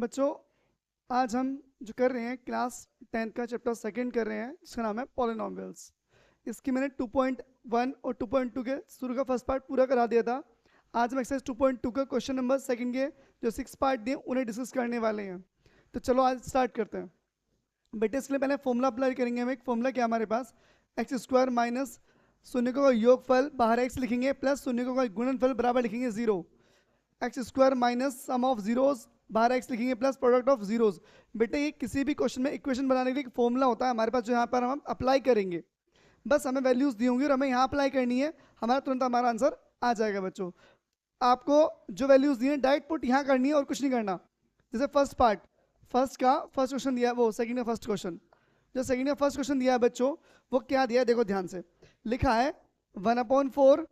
बच्चों आज हम जो कर रहे हैं क्लास 10 का चैप्टर सेकंड कर रहे हैं जिसका नाम है पॉलिनोमियल्स। इसकी मैंने 2.1 और 2.2 के शुरू का फर्स्ट पार्ट पूरा करा दिया था। आज हम एक्सरसाइज 2.2 का क्वेश्चन नंबर सेकंड के जो 6 पार्ट दिए उन्हें डिस्कस करने वाले हैं। तो चलो आज स्टार्ट करते हैं। बेटे इसके लिए पहले फॉर्मूला अप्लाई करेंगे। हम एक फॉर्मूला क्या हमारे पास एक्स स्क्वायर माइनस शून्य का योगफल बाहर एक्स लिखेंगे प्लस शून्य का गुणनफल बराबर लिखेंगे 0। X square minus sum of zeros बाहर एक्स लिखेंगे प्लस प्रोडक्ट ऑफ जीरोज। बेटे ये किसी भी क्वेश्चन में इक्वेशन बनाने के लिए फॉर्मूला होता है हमारे पास जो यहाँ पर हम अप्लाई करेंगे। बस हमें वैल्यूज दी होंगी और हमें यहाँ अप्लाई करनी है, हमारा तुरंत हमारा आंसर आ जाएगा। बच्चों आपको जो वैल्यूज दी है डायरेक्ट पुट यहाँ करनी है और कुछ नहीं करना। जैसे फर्स्ट पार्ट फर्स्ट क्वेश्चन दिया है, वो सेकंड का फर्स्ट क्वेश्चन, जो सेकंड का फर्स्ट क्वेश्चन दिया है बच्चों वो क्या दिया है देखो ध्यान से। लिखा है 1/4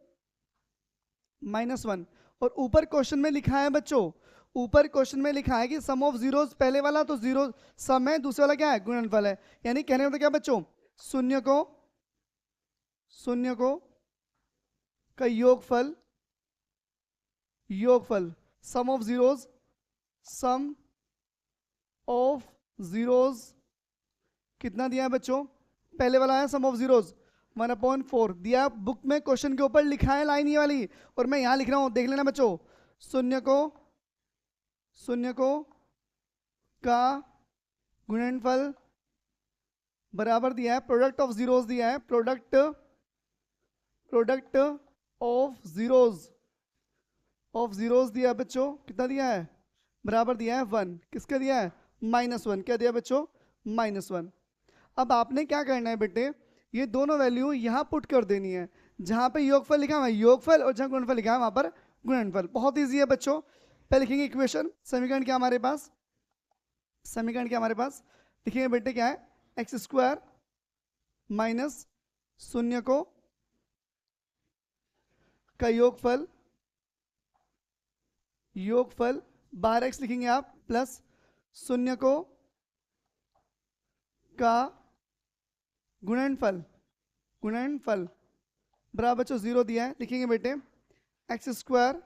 -1 और ऊपर क्वेश्चन में लिखा है बच्चों, ऊपर क्वेश्चन में लिखा है कि सम ऑफ जीरोज, पहले वाला तो जीरो सम है, दूसरे वाला क्या है गुणनफल है। यानी कहने का मतलब क्या बच्चों, शून्य को का योगफल सम ऑफ जीरोज कितना दिया है बच्चों, पहले वाला है सम ऑफ जीरोज 1/4 दिया। बुक में क्वेश्चन के ऊपर लिखा है लाइन ये वाली और मैं यहां लिख रहा हूं, देख लेना बच्चों। शून्य को का गुणनफल बराबर दिया है प्रोडक्ट ऑफ जीरोज दिया है, प्रोडक्ट ऑफ जीरोज दिया है बच्चों, कितना दिया है बराबर दिया है 1। किसका दिया है -1। क्या दिया बच्चों -1। अब आपने क्या करना है बेटे, ये दोनों वैल्यू यहां पुट कर देनी है। जहां पे योगफल लिखा है योगफल और जहां गुणनफल लिखा है वहां पर गुणनफल। बहुत इजी है बच्चों। पहले लिखेंगे इक्वेशन, समीकरण क्या हमारे पास, लिखेंगे बेटे क्या है एक्स स्क्वायर माइनस शून्य को का योगफल बाहर एक्स लिखेंगे आप प्लस शून्य को का गुणनफल बराबर बच्चों 0 दिया है। लिखेंगे बेटे x square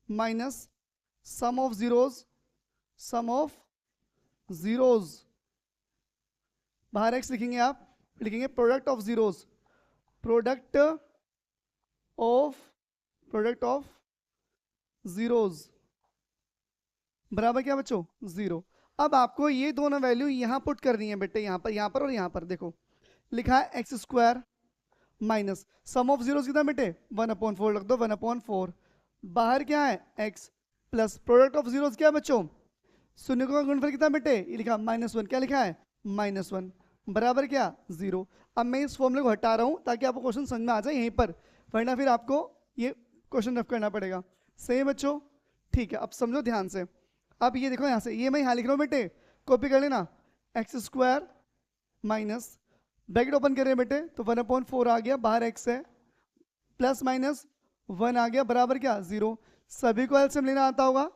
minus sum of zeros बाहर एक्स लिखेंगे आप, लिखेंगे प्रोडक्ट ऑफ जीरोज बराबर क्या बच्चों 0। अब आपको ये दोनों वैल्यू यहां पुट करनी है बेटे, यहां पर और यहां पर। देखो लिखा है x square minus sum of zeros कितना बेटे 1/4 लग दो 1/4 बाहर क्या है x plus product of zeros क्या है बच्चों, शून्य का गुणनफल कितना बेटे ये लिखा -1। क्या लिखा है -1 बराबर क्या 0। अब मैं इस फॉर्मूले को हटा रहा हूं ताकि आपको क्वेश्चन समझ में आ जाए यहीं पर, वरना फिर आपको ये क्वेश्चन रफ करना पड़ेगा। सही है बच्चों, ठीक है। अब समझो ध्यान से। अब ये देखो यहां से, ये मैं यहां लिख रहा हूं बेटे, कॉपी कर लेना। X square minus bracket open कर रहे हैं बेटे तो 1/4 आ गया, बाहर x है प्लस माइनस 1 आ गया बराबर क्या 0। सभी को एलसीएम लेना आता होगा।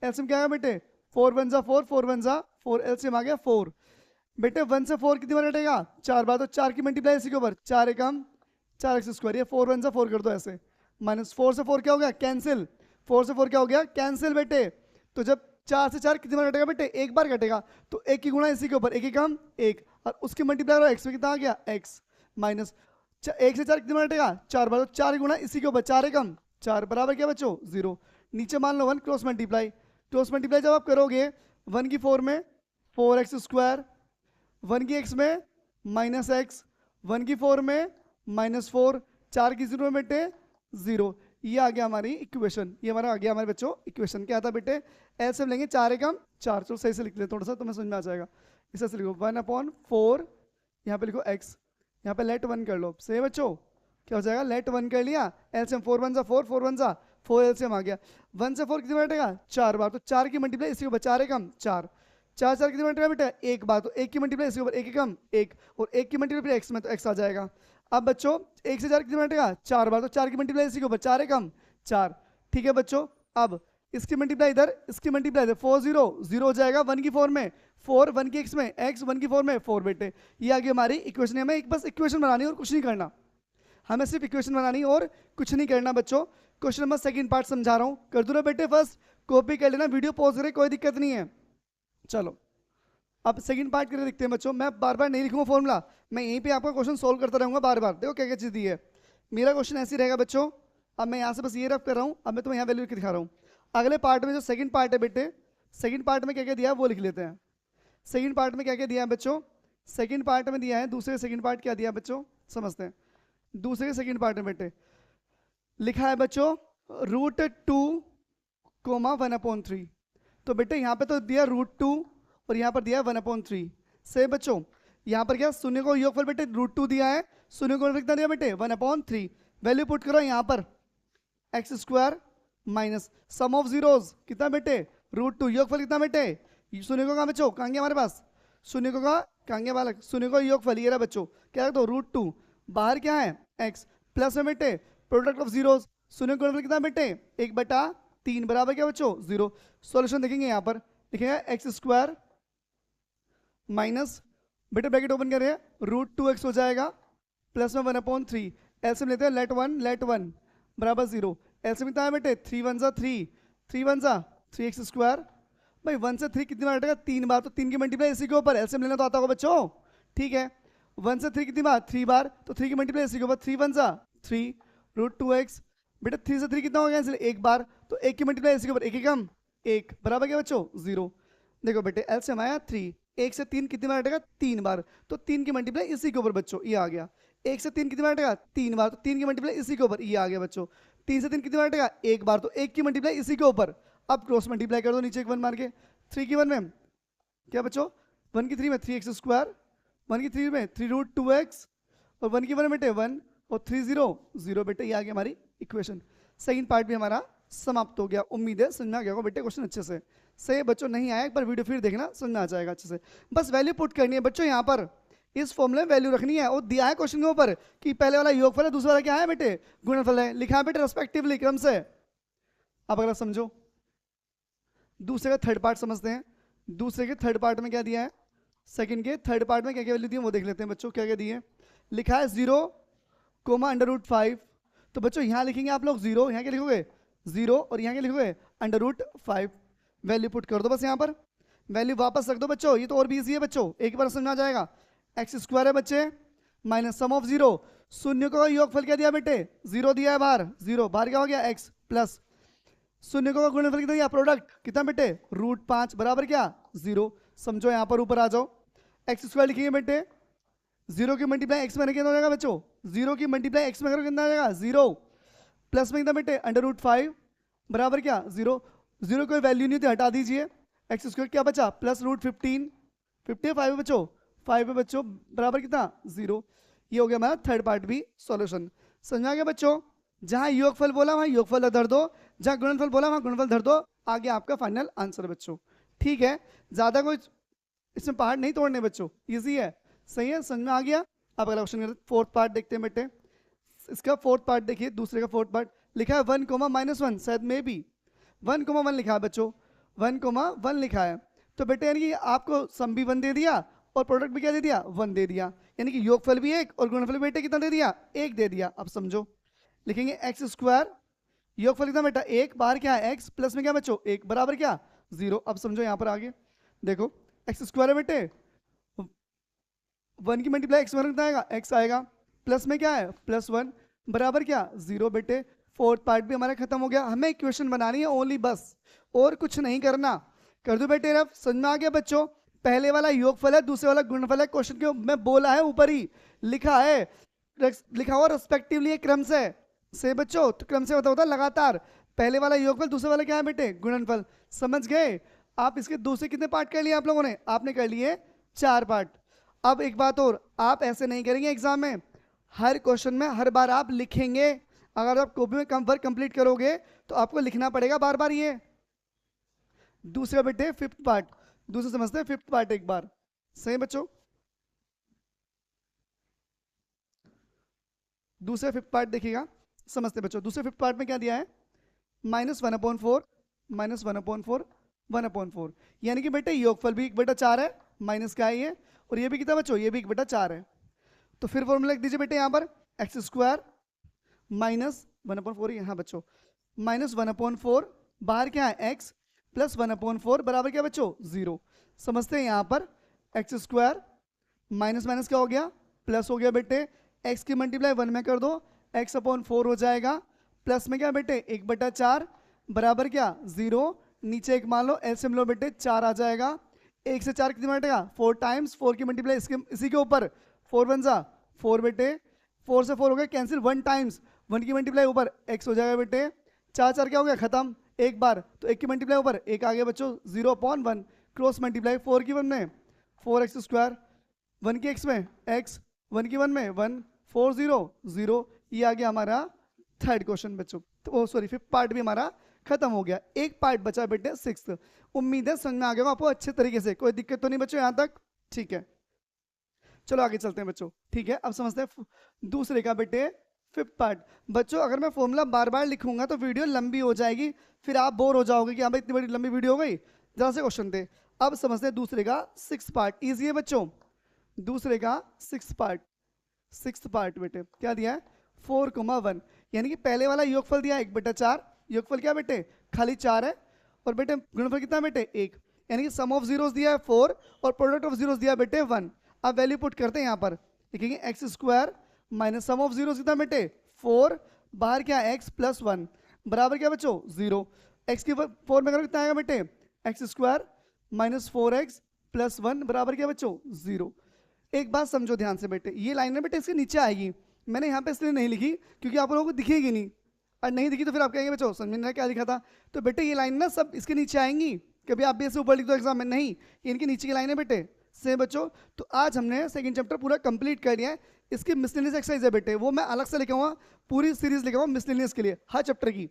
एलसीएम क्या है बेटे 4 1 जा 4 4 1 जा 4, एलसीएम आ गया 4। बेटे 1 से 4 कितनी बार हटेगा 4 बार, तो 4 की मल्टीप्लाई इसी के ऊपर 4 एकम 4 एक्स स्क्वायर, ये 4 1 जा 4 कर दो ऐसे, माइनस 4 से 4 क्या हो गया कैंसिल, 4 से 4 क्या हो गया कैंसिल बेटे। तो जब 4 से 4 कितनी बार घटेगा बेटे एक बार घटेगा, तो 1 की गुणा इसी के ऊपर 1 एकम 1 और उसके मल्टीप्लाई एक्स में कितना आ गया x माइनस 1 से 4 कितनी बार घटेगा 4 बार, तो 4 की गुणा इसी के ऊपर 4 एकम 4 बराबर क्या बच्चों 0। नीचे मान लो 1 क्रॉस मल्टीप्लाई जब आप करोगे 1 की 4 में 4x स्क्वायर, 1 की x में -x, 1 की 4 में -4, 4 की 0 में बेटे 0। ये आ गया हमारी इक्वेशन, ये हमारा आ गया हमारे बच्चों इक्वेशन। क्या था बेटे एलसीएम लेंगे 4 एकम 4, चलो सही से लिख ले थोड़ा सा तुम्हें समझ में आ जाएगा। इसे से लिखो 1/4, यहाँ पे लिखो x, यहाँ पे लेट 1 कर लो। सही बच्चों, क्या हो जाएगा लेट 1 कर लिया, एलसीएम 4 1 जा 4 4 1 जा 4, एलसीएम आ गया। 1 से 4 कितनी बार हटेगा 4 बार, तो 4 की मल्टीप्लाई इसी के ऊपर 4 एकम 4, 4 4 कितनी बार हटेगा बेटा 1 बार, तो 1 की मल्टीप्लाई इसी के ऊपर 1 एकम 1 और 1 की मल्टीप्लाई x में तो x आ जाएगा। अब बच्चों 1 से 4 कितनी बार हटेगा 4 बार, तो 4 की मल्टीप्लाई इसी के ऊपर 4 एकम 4। ठीक है बच्चों, अब इसकी मल्टीप्लाई इधर, इसकी मल्टीप्लाई इधर 4 0 0 हो जाएगा। 1 की 4 में 4, 1 की x में x, 1 की 4 में 4 बेटे। ये आ गई हमारी इक्वेशन। हमें एक बस इक्वेशन बनानी और कुछ नहीं करना, हमें सिर्फ इक्वेशन बनानी और कुछ नहीं करना बच्चों। क्वेश्चन नंबर सेकंड पार्ट समझा रहा हूँ, कर दो ना बेटे। फर्स्ट कॉपी कर लेना, वीडियो पॉज करे कोई दिक्कत नहीं है, चलो अब सेकंड पार्ट करके देखते हैं बच्चों। मैं बार बार नहीं लिखूंगा फॉर्मूला, मैं यहीं पे आपका क्वेश्चन सोल्व करता रहूंगा बार बार। देखो क्या क्या चीज़ दी है। मेरा क्वेश्चन ऐसे ही रहेगा बच्चों। अब मैं यहाँ से बस ये रफ कर रहा हूँ, अब मैं तुम्हें यहाँ वैल्यू लिख के दिखा रहा हूँ। अगले पार्ट में जो सेकंड पार्ट है बेटे, सेकंड पार्ट में क्या क्या दिया है वो लिख लेते हैं। सेकंड पार्ट में क्या क्या दिया है बच्चों? सेकंड पार्ट में दिया है, दूसरे सेकंड पार्ट क्या दिया है बच्चों समझते हैं। दूसरे सेकंड पार्ट में बेटे लिखा है बच्चों √2 कोमा 1/3। तो बेटे यहाँ पे तो दिया √2 और यहाँ पर दिया है 1/3 से बच्चों। यहाँ पर क्या शून्य को योगफल बेटे √2 दिया है, शून्य को कितना दिया बेटे 1/3। वैल्यू पुट करो यहाँ पर x² minus sum of zeros कितना बेटे √2, योगफल कितना बेटे शून्य को कहाँ बच्चों कहाँ गया हमारे पास, शून्य को कहाँ गया बालक, शून्य को योगफल ये रहा बच्चों क्या तो √2, बाहर क्या है x प्लस में बेटे प्रोडक्ट ऑफ जीरोस, शून्य को कितना बेटे 1/3 बराबर क्या बच्चों 0। सॉल्यूशन देखेंगे यहाँ पर लिखेगा x² माइनस बेटे ब्रैकेट ओपन कर रहे हैं √2x हो जाएगा प्लस में 1/3। एलसीएम लेते हैं लेट वन बराबर 0। एलसीएम कितना है बेटे 3 1 जा 3, 3 1 जा 3x²। भाई 1 से 3 कितनी बार हटेगा 3 बार, तो 3 की मल्टीप्लाई इसी के ऊपर, एलसीएम लेना तो आता होगा बच्चों ठीक है। 1 से 3 कितनी बार 3 बार, तो 3 की मल्टीप्लाई इसी के ऊपर 3 1 जा 3 √2x। बेटा 3 से 3 कितना हो गया इसलिए एक बार, तो 1 की मल्टीप्लाई इसी के ऊपर एक एकम 1 बराबर क्या बच्चों 0। देखो बेटे एलसीएम आया 3, 1 से 3 कितनी बार हटेगा 3 बार, तो 3 की मल्टीप्लाई इसी के ऊपर बच्चों ये आ गया। 1 से 3 कितनी बार हटेगा 3 बार, तो 3 की मल्टीप्लाई इसी के ऊपर ये आ गया बच्चों। 3 से 3 कितनी बार हटेगा 1 बार, तो 1 की मल्टीप्लाई इसी के ऊपर। अब क्रॉस मल्टीप्लाई कर दो नीचे एक 1 मार के, 3 की 1 में क्या बच्चों 1 की 3 में 3x², 1 की 3 में 3√2x और 1 की 1 में बेटे 1 और 3 0 0 बेटे ये आ गया हमारी इक्वेशन। सेकंड पार्ट भी हमारा समाप्त हो गया। उम्मीद है समझ में आ गया होगा बेटे क्वेश्चन अच्छे से। सही बच्चों नहीं आया एक बार वीडियो फिर देखना समझ में आ जाएगा अच्छे से। बस वैल्यू पुट करनी है बच्चों यहाँ पर, इस फॉर्मूले में वैल्यू रखनी है। और दिया है क्वेश्चन के ऊपर कि पहले वाला योगफल है, दूसरा वाला क्या है बेटे गुणनफल है, लिखा है बेटे रेस्पेक्टिवली क्रम से। अब अगर समझो दूसरे का थर्ड पार्ट समझते हैं। दूसरे के थर्ड पार्ट में क्या दिया है, सेकंड के थर्ड पार्ट में क्या क्या वैल्यू दी है वो देख लेते हैं बच्चों। क्या क्या दिए, लिखा है 0 कोमा √5। तो बच्चों यहाँ लिखेंगे आप लोग 0, यहाँ क्या लिखोगे 0 और यहाँ क्या लिखोगे √5। वैल्यू पुट कर दो बस यहाँ पर, वैल्यू वापस रख दो बच्चों, ये तो और भी इजी है बच्चों, एक बार समझ आ जाएगा। x² है बच्चे माइनस सम ऑफ 0, शून्य को योगफल क्या दिया बेटे 0 दिया है बाहर, 0 बाहर क्या हो गया x प्लस शून्य को गुणनफल कितना दिया प्रोडक्ट कितना बेटे √5 बराबर क्या 0। समझो यहाँ पर ऊपर आ जाओ, x² लिखेंगे बेटे 0 की मल्टीप्लाई x में कितना हो जाएगा बच्चों, 0 की मल्टीप्लाई x में करो कितना आ जाएगा 0 प्लस में कितना बेटे √5 बराबर क्या 0। 0 कोई वैल्यू नहीं थी हटा दीजिए, x² क्या बचा प्लस √15, 55 बच्चों 5 है बच्चों बराबर कितना 0। ये हो गया हमारा थर्ड पार्ट भी सॉल्यूशन। समझ में आ गया बच्चों, जहां योगफल बोला वहां योगफल धर दो, जहां गुणनफल बोला वहां गुणनफल धर दो, आगे आपका फाइनल आंसर बच्चों ठीक है। ज्यादा कोई इसमें पहाड़ नहीं तोड़ने बच्चों, इजी है सही है समझ में आ गया। अब अगला क्वेश्चन करते फोर्थ पार्ट देखते हैं बेटे। इसका फोर्थ पार्ट देखिए, दूसरे का फोर्थ पार्ट लिखा है 1 कोमा -1, शायद मे बी 1 कोमा 1 लिखा है बच्चों, 1 कोमा 1 लिखा है। तो बेटे यानी कि आपको सम भी 1 दे दिया और प्रोडक्ट भी क्या दे दिया 1 दे दिया, यानी कि योगफल भी 1 और गुणनफल बेटे कितना दे दिया 1 दे दिया। अब समझो लिखेंगे x², योगफल कितना बेटा 1, बाहर क्या है x प्लस में क्या बच्चों 1 बराबर क्या 0। अब समझो यहाँ पर आगे देखो x² है बेटे 1 की मल्टीप्लाई x में कितना आएगा x आएगा, प्लस में क्या है +1 बराबर क्या 0 बेटे। फोर्थ पार्ट भी हमारा खत्म हो गया। हमें इक्वेशन बनानी है ओनली बस, और कुछ नहीं करना। कर दो बेटे रफ, समझ में आ गया बच्चों। पहले वाला योगफल है, दूसरे वाला गुणनफल है, क्वेश्चन के में बोला है ऊपर ही लिखा है, लिखा हुआ रेस्पेक्टिवली क्रम से बच्चों, तो क्रम से होता लगातार। पहले वाला योगफल, दूसरे वाला क्या है बेटे गुणनफल। समझ गए आप। इसके दूसरे कितने पार्ट कर लिए आप लोगों ने, आपने कर लिए 4 पार्ट। अब एक बात और, आप ऐसे नहीं करेंगे एग्जाम में, हर क्वेश्चन में हर बार आप लिखेंगे। अगर आप कॉपी में वर्क कंप्लीट करोगे तो आपको लिखना पड़ेगा बार बार। ये दूसरा बेटे फिफ्थ पार्ट, दूसरे समझते हैं फिफ्थ पार्ट एक बार, सही बच्चों। दूसरे फिफ्थ पार्ट देखिएगा, समझते बच्चों। दूसरे फिफ्थ पार्ट में क्या दिया है -1/4 -1/4 1/4, यानी कि बेटे योगफल भी 1/4 है, माइनस क्या है ये, और ये भी कितना बच्चों ये भी 1/4 है। तो फिर फॉर्मूला लिख दीजिए बेटे यहाँ पर x² -1/4, यहाँ बच्चों -1/4, बाहर क्या है x प्लस 1/4 बराबर क्या बच्चों 0। समझते हैं यहाँ पर एक्स स्क्वायर माइनस माइनस क्या हो गया, प्लस हो गया बेटे, एक्स की मल्टीप्लाई 1 में कर दो, एक्स अपॉन 4 हो जाएगा, प्लस में क्या बेटे 1/4 बराबर क्या 0, नीचे एक मान लो, एलसीएम लो बेटे 4 आ जाएगा, 1 से 4 कितनी बटेगा 4 टाइम्स, 4 की मल्टीप्लाई इसी के ऊपर 4 1 जा 4 बेटे, 4 से 4 हो गया कैंसिल, 1 टाइम्स 1 की मल्टीप्लाई ऊपर x हो जाएगा बेटे, 4 4 क्या हो गया खत्म, एक बार तो 1 की मल्टीप्लाई ऊपर 1 आ गया बच्चों, 0/1 क्रॉस मल्टीप्लाई 4 की 1 में 4x स्क्वायर, 1 की x में x, 1 की 1 में 1, 4 0 0, ये आ गया हमारा थर्ड क्वेश्चन बच्चों। तो सॉरी फिफ्थ पार्ट भी हमारा खत्म हो गया, एक पार्ट बचा बेटे सिक्स्थ। उम्मीद है समझ में आ गया आपको अच्छे तरीके से, कोई दिक्कत तो नहीं बच्चों यहाँ तक, ठीक है। चलो आगे चलते हैं बच्चों, ठीक है। अब समझते हैं दूसरे का बेटे फिफ्थ पार्ट। बच्चों अगर मैं फॉर्मूला बार बार लिखूंगा तो वीडियो लंबी हो जाएगी, फिर आप बोर हो जाओगे कि हाँ भाई इतनी बड़ी लंबी वीडियो हो गई, जरा से क्वेश्चन थे। अब समझते हैं दूसरे का सिक्स पार्ट, इजी है बच्चों। दूसरे का सिक्स पार्ट बेटे क्या दिया है 4,1, यानी कि पहले वाला योगफल दिया 1/4, योगफल क्या बेटे खाली 4 है, और बेटे गुणनफल कितना बेटे 1, यानी कि सम ऑफ जीरोस दिया है 4 और प्रोडक्ट ऑफ जीरोस दिया बेटे 1। अब वैल्यू पुट करते हैं यहाँ पर, लिखेंगे x square minus sum of zeros कितना बेटे 4, बाहर क्या एक्स प्लस 1 बराबर क्या बच्चों 0, एक्स की 4 में करो कितना आएगा बेटे x square minus 4x plus 1 बराबर क्या बच्चों 0। एक बात समझो ध्यान से बेटे, ये लाइन ना बेटे इसके नीचे आएगी, मैंने यहाँ पे इसलिए नहीं लिखी क्योंकि आप लोगों को दिखेगी नहीं, और नहीं दिखी तो फिर आप कहेंगे बच्चों समझ में नहीं क्या लिखा था। तो बेटे ये लाइन ना सब इसके नीचे आएंगी, कभी आप भी ऐसे ऊपर लिख दो एग्जाम में, नहीं ये इनके नीचे की लाइन है बेटे से बच्चों। तो आज हमने सेकंड चैप्टर पूरा कंप्लीट कर लिया है, इसकी मिसलेनियस एक्सरसाइज है बेटे, वो मैं अलग से लिखा हुआ, पूरी सीरीज लिखा हुआ मिसलेनियस के लिए हर चैप्टर की।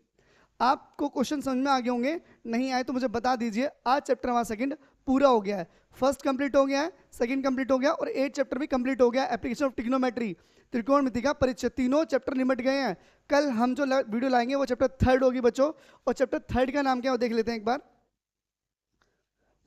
आपको क्वेश्चन समझ में आ गए होंगे, नहीं आए तो मुझे बता दीजिए। आज चैप्टर हमारा सेकंड पूरा हो गया है, फर्स्ट कंप्लीट हो गया है, सेकंड कंप्लीट हो गया और 8 चैप्टर भी कंप्लीट हो गया। एप्लीकेशन ऑफ ट्रिग्नोमेट्री, त्रिकोणमिति का परिचय, तीनों चैप्टर निपट गए हैं। कल हम जो वीडियो लाएंगे वो चैप्टर थर्ड होगी बच्चों, और चैप्टर थर्ड का नाम क्या है वो देख लेते हैं एक बार।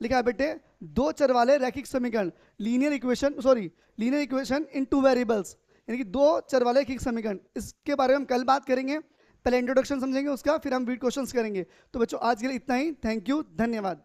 लिखा है बेटे दो चर वाले रैखिक समीकरण, linear equation in two variables, यानी कि दो चर वाले रैखिक समीकरण, इसके बारे में हम कल बात करेंगे। पहले इंट्रोडक्शन समझेंगे उसका, फिर हम वीडियो क्वेश्चंस करेंगे। तो बच्चों आज के लिए इतना ही, थैंक यू, धन्यवाद।